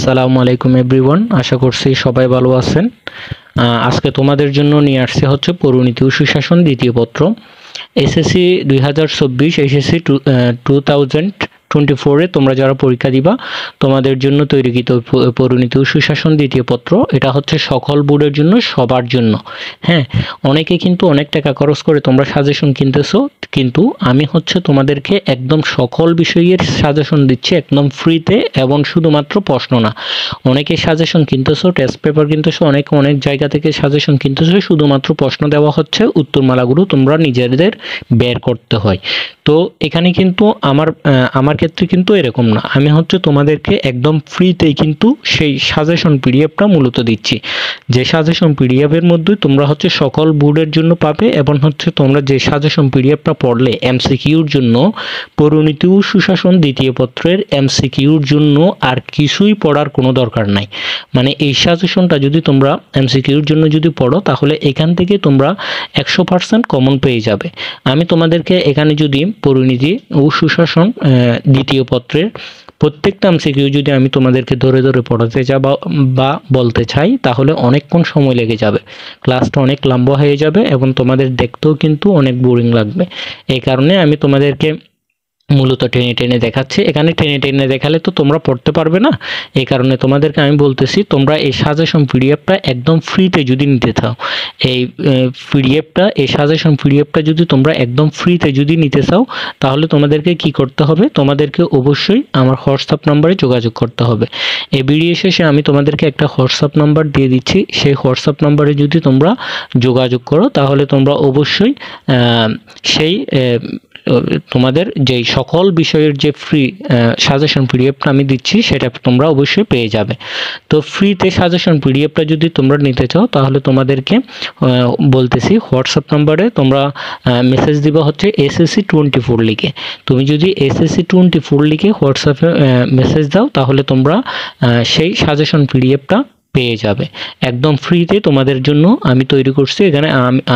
আসসালামু আলাইকুম এভরিওয়ান, আশা করছি সবাই ভালো আছেন। আজকে তোমাদের জন্য নিয়ে আসছে হচ্ছে পরিণীতি ও সুশাসন দ্বিতীয় পত্র এসএসসি 2024 এসএসসি 2024-এ তোমরা যারা পরীক্ষা দিবা তোমাদের জন্য তৈরিকৃত পরিণীতি ও সুশাসন দ্বিতীয় পত্র। এটা হচ্ছে সকল বোর্ডের জন্য, সবার জন্য। হ্যাঁ, অনেকে কিন্তু অনেক টাকা খরচ করে তোমরা সাজেশন কিনতেছো, কিন্তু আমি হচ্ছে তোমাদেরকে একদম সকল বিষয়ের সাজেশন দিচ্ছি একদম ফ্রিতে এবং শুধুমাত্র প্রশ্ন না। অনেকে সাজেশন কিনতেছো, টেস্ট পেপার কিনতেছো, অনেকে অনেক জায়গা থেকে সাজেশন কিনতেছো, শুধুমাত্র প্রশ্ন দেওয়া হচ্ছে, উত্তরমালাগুলো তোমরা নিজেদের বের করতে হয়। তো এখানে কিন্তু আমার ক্ষেত্রে কিন্তু এরকম না, আমি হচ্ছে তোমাদেরকে একদম ফ্রিতেই কিন্তু সেই সাজেশন পিডিএফটা মূলত দিচ্ছি। যে সাজেশন পিডিএফের মধ্যে তোমরা হচ্ছে সকল বোর্ডের জন্য পাবে এবং হচ্ছে তোমরা যে সাজেশন পিডিএফটা পড়লে এমসিকিউর জন্য, পরিণীতি ও সুশাসন দ্বিতীয় পত্রের এমসিকিউর জন্য আর কিছুই পড়ার কোনো দরকার নাই। মানে এই সাজেশনটা যদি তোমরা এমসিকিউর জন্য যদি পড়ো তাহলে এখান থেকে তোমরা 100% কমন পেয়ে যাবে। আমি তোমাদেরকে এখানে যদি পরিণীতি ও সুশাসন দ্বিতীয় পত্রের প্রত্যেকটা এমসিকিউ যদি আমি তোমাদেরকে ধরে ধরে পড়াতে চাই বা বলতে চাই তাহলে অনেকক্ষণ সময় লেগে যাবে, ক্লাসটা অনেক লম্বা হয়ে যাবে এবং তোমাদের দেখতেও কিন্তু অনেক বোরিং লাগবে। এই কারণে আমি তোমাদেরকে মূলত টেনে টেনে দেখাচ্ছে। এখানে টেনে টেনে দেখালে তো তোমরা পড়তে পারবে না, এই কারণে তোমাদেরকে আমি বলতেছি তোমরা এই সাজেশন পিডিএফটা একদম ফ্রিতে যদি নিতে চাও, এই সাজেশন পিডিএফটা যদি তোমরা একদম ফ্রিতে যদি নিতে চাও তাহলে তোমাদেরকে কি করতে হবে, তোমাদেরকে অবশ্যই আমার হোয়াটসঅ্যাপ নাম্বারে যোগাযোগ করতে হবে। এই ভিডিও শেষে আমি তোমাদেরকে একটা হোয়াটসঅ্যাপ নাম্বার দিয়ে দিচ্ছি, সেই হোয়াটসঅ্যাপ নাম্বারে যদি তোমরা যোগাযোগ করো তাহলে তোমরা অবশ্যই সেই তোমাদের যেই সকল বিষয়ের যে ফ্রি সাজেশন পিডিএফটা আমি দিচ্ছি সেটা তোমরা অবশ্যই পেয়ে যাবে। তো ফ্রিতে সাজেশন পিডিএফটা যদি তোমরা নিতে চাও তাহলে তোমাদেরকে বলতেছি হোয়াটসঅ্যাপ নাম্বারে তোমরা মেসেজ দিবা হচ্ছে এসএসসি 24 লিখে। তুমি যদি এসএসসি 24 লিখে হোয়াটসঅ্যাপে মেসেজ দাও তাহলে তোমরা সেই সাজেশন পিডিএফটা পেয়ে যাবে একদম ফ্রিতে। তোমাদের জন্য আমি তৈরি করছি, এখানে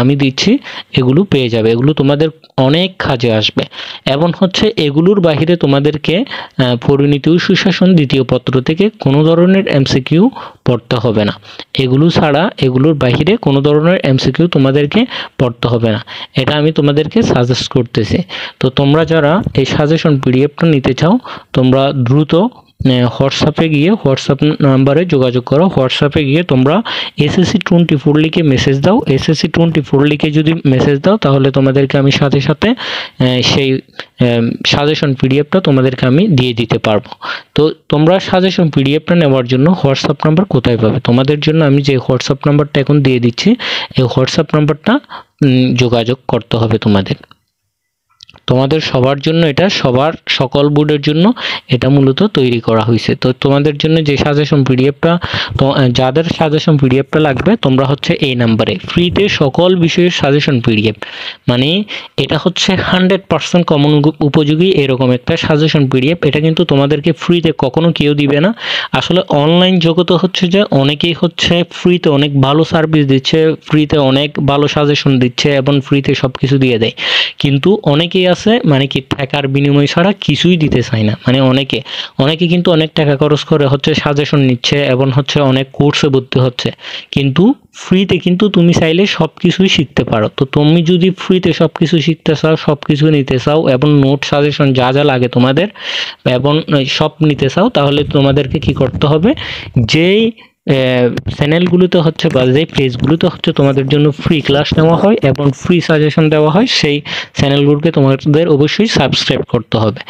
আমি দিচ্ছি, এগুলো পেয়ে যাবে। এগুলো তোমাদের অনেক কাজে আসবে এবং হচ্ছে এগুলোর বাহিরে তোমাদেরকে পরিণীতি ও সুশাসন দ্বিতীয় পত্র থেকে কোনো ধরনের এমসিকিউ পড়তে হবে না। এগুলো ছাড়া এগুলোর বাহিরে কোনো ধরনের এমসিকিউ তোমাদেরকে পড়তে হবে না, এটা আমি তোমাদেরকে সাজেস্ট করতেছি। তো তোমরা যারা এই সাজেশন পিডিএফটা নিতে চাও তোমরা দ্রুত হোয়াটসঅ্যাপে গিয়ে হোয়াটসঅ্যাপ নাম্বারে যোগাযোগ করো। হোয়াটসঅ্যাপে গিয়ে তোমরা এসএসসি 24 লিখে মেসেজ দাও। এসএসসি 24 লিখে যদি মেসেজ দাও তাহলে তোমাদেরকে আমি সাথে সাথে সেই সাজেশন পিডিএফটা তোমাদেরকে আমি দিয়ে দিতে পারবো। তো তোমরা সাজেশন পিডিএফটা নেওয়ার জন্য হোয়াটসঅ্যাপ নাম্বার কোথায় পাবে, তোমাদের জন্য আমি যে হোয়াটসঅ্যাপ নাম্বারটা এখন দিয়ে দিচ্ছি এই হোয়াটসঅ্যাপ নাম্বারটা যোগাযোগ করতে হবে তোমাদের সবার জন্য। এটা সবার সকল বোর্ডের জন্য এটা মূলত তৈরি করা হয়েছে। তো তোমাদের জন্য যে সাজেশন পিডিএফটা, যাদের সাজেশন পিডিএফটা লাগবে তোমরা হচ্ছে এই নাম্বারে ফ্রিতে সকল বিষয়ের সাজেশন পিডিএফ, মানে এটা হচ্ছে 100% কমন উপযোগী এরকম একটা সাজেশন পিডিএফ। এটা কিন্তু তোমাদেরকে ফ্রিতে কখনো কেউ দিবে না। আসলে অনলাইন জগতে হচ্ছে যে অনেকেই হচ্ছে ফ্রিতে অনেক ভালো সার্ভিস দিচ্ছে, ফ্রিতে অনেক ভালো সাজেশন দিচ্ছে এবং ফ্রিতে সব কিছু দিয়ে দেয়, কিন্তু অনেকেই আছে মানে কি টাকার বিনিময় ছাড়া কিছুই দিতে চায় না। মানে অনেকে কিন্তু অনেক টাকা খরচ করে হচ্ছে সাজেশন নিচ্ছে এবং হচ্ছে অনেক কোর্সে ভর্তি হচ্ছে, কিন্তু ফ্রিতে কিন্তু তুমি চাইলে সব কিছুই শিখতে পারো। তো তুমি যদি ফ্রিতে সব কিছু শিখতে চাও, সব কিছু নিতে চাও এবং নোট সাজেশন যা যা লাগে তোমাদের এবং সব নিতে চাও তাহলে তোমাদেরকে কি করতে হবে, যেই চ্যানেলগুলোতে হচ্ছে বা যে পেজগুলোতে হচ্ছে তোমাদের জন্য ফ্রি ক্লাস নেওয়া হয় এবং ফ্রি সাজেশন দেওয়া হয় সেই চ্যানেলগুলোকে তোমাদের অবশ্যই সাবস্ক্রাইব করতে হবে।